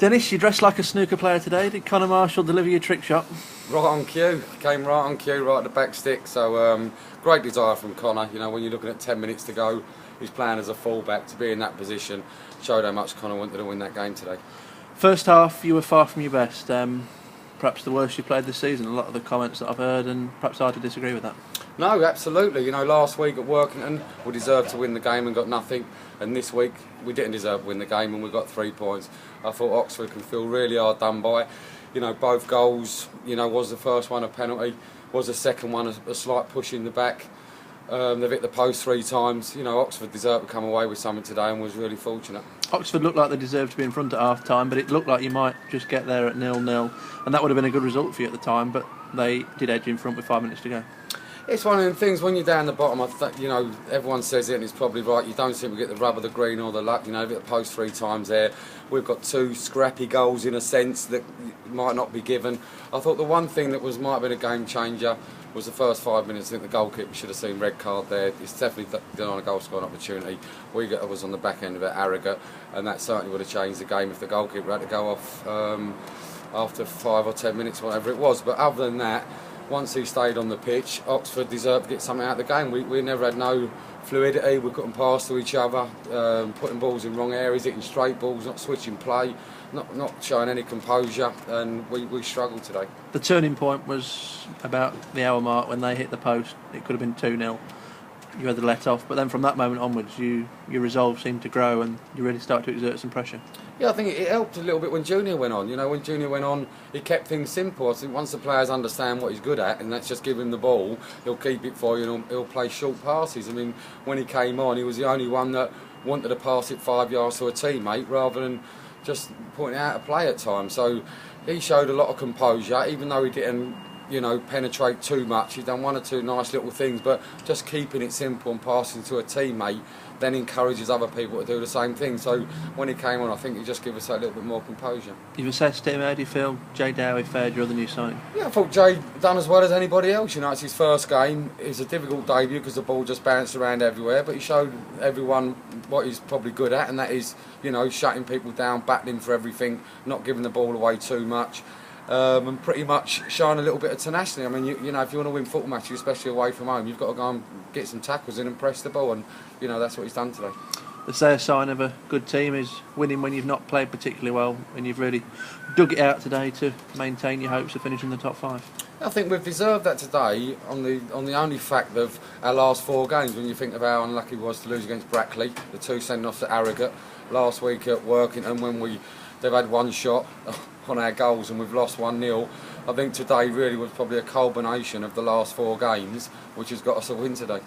Dennis, you dressed like a snooker player today. Did Conor Marshall deliver your trick shot? Right on cue, came right on cue, right at the back stick. So great desire from Conor. You know, when you're looking at 10 minutes to go, he's playing as a fullback. To be in that position showed how much Conor wanted to win that game today. First half, you were far from your best. Perhaps the worst you played this season. A lot of the comments that I've heard, and perhaps hard to disagree with that. No, absolutely. You know, last week at Workington, we deserved to win the game and got nothing. And this week, we didn't deserve to win the game and we got 3 points. I thought Oxford can feel really hard done by. You know, both goals, you know, was the first one a penalty, was the second one a slight push in the back. They've hit the post 3 times. You know, Oxford deserved to come away with something today and was really fortunate. Oxford looked like they deserved to be in front at half time, but it looked like you might just get there at 0-0, and that would have been a good result for you at the time, but they did edge in front with 5 minutes to go. It's one of them things when you're down the bottom. You know, everyone says it, and it's probably right. You don't seem to get the rub of the green or the luck. You know, hit the post 3 times there. We've got 2 scrappy goals in a sense that might not be given. I thought the one thing that might have been a game changer was the first 5 minutes. I think the goalkeeper should have seen red card there. It's definitely done on a goal scoring opportunity. Was on the back end of it, arrogant, and that certainly would have changed the game if the goalkeeper had to go off after 5 or 10 minutes, whatever it was. But other than that, once he stayed on the pitch, Oxford deserved to get something out of the game. We never had no fluidity. We couldn't pass to each other, putting balls in wrong areas, hitting straight balls, not switching play, not showing any composure, and we struggled today. The turning point was about the hour mark when they hit the post. It could have been 2-0. You had the let off, but then from that moment onwards, your resolve seemed to grow and you really started to exert some pressure. Yeah, I think it helped a little bit when Junior went on. You know, when Junior went on, he kept things simple. I think once the players understand what he's good at, and that's just give him the ball, he'll keep it for you and he'll play short passes. I mean, when he came on, he was the only one that wanted to pass it 5 yards to a teammate rather than just putting it out of play at times. So he showed a lot of composure, even though he didn't, you know, penetrate too much. He's done 1 or 2 nice little things, but just keeping it simple and passing to a teammate then encourages other people to do the same thing. So when he came on, I think he just gave us a little bit more composure. You've assessed him. How do you feel Jay Dowie fared your other new signing? Yeah, I thought Jay done as well as anybody else. You know, it's his first game. It's a difficult debut because the ball just bounced around everywhere, but he showed everyone what he's probably good at, and that is, you know, shutting people down, battling for everything, not giving the ball away too much. And pretty much showing a little bit of tenacity. I mean, you know, if you want to win football matches, especially away from home, you've got to go and get some tackles in and press the ball, and you know that's what he's done today. They say a sign of a good team is winning when you've not played particularly well, and you've really dug it out today to maintain your hopes of finishing in the top 5. I think we've deserved that today on the only fact of our last 4 games. When you think of how unlucky we was to lose against Brackley, the 2 send-offs at Harrogate, last week at Workington when they've had 1 shot on our goals and we've lost 1-0. I think today really was probably a culmination of the last 4 games, which has got us a win today.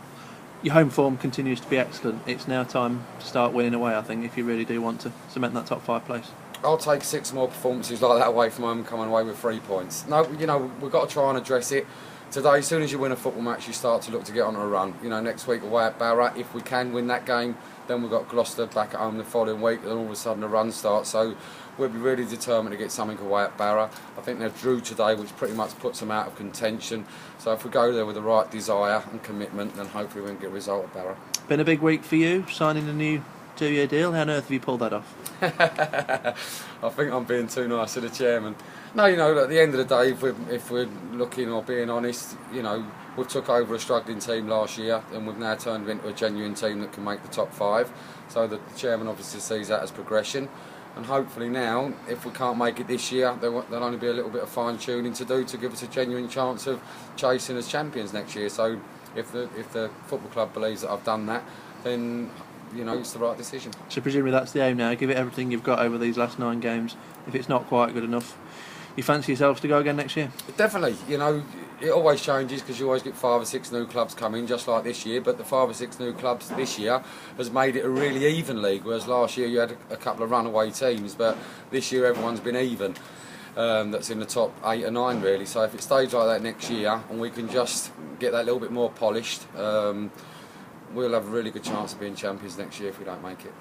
Your home form continues to be excellent. It's now time to start winning away, I think, if you really do want to cement that top 5 place. I'll take 6 more performances like that away from home and coming away with 3 points. No, you know, we've got to try and address it. Today, as soon as you win a football match, you start to look to get on a run. You know, next week away at Barra, if we can win that game, then we've got Gloucester back at home the following week, and all of a sudden a run starts. So we'll be really determined to get something away at Barra. I think they've drew today, which pretty much puts them out of contention. So if we go there with the right desire and commitment, then hopefully we can get a result at Barra. Been a big week for you, signing a new 2-year deal. How on earth have you pulled that off? I think I'm being too nice to the chairman. No, you know, at the end of the day, if we're looking or being honest, you know, we took over a struggling team last year and we've now turned it into a genuine team that can make the top 5. So the chairman obviously sees that as progression. And hopefully now, if we can't make it this year, there'll only be a little bit of fine-tuning to do to give us a genuine chance of chasing as champions next year. So if the football club believes that I've done that, then, you know, it's the right decision. So presumably that's the aim now. Give it everything you've got over these last 9 games. If it's not quite good enough, you fancy yourselves to go again next year? Definitely. You know, it always changes because you always get 5 or 6 new clubs coming, just like this year. But the 5 or 6 new clubs this year has made it a really even league. Whereas last year you had a couple of runaway teams, but this year everyone's been even. That's in the top 8 or 9 really. So if it stays like that next year and we can just get that little bit more polished, we'll have a really good chance of being champions next year if we don't make it.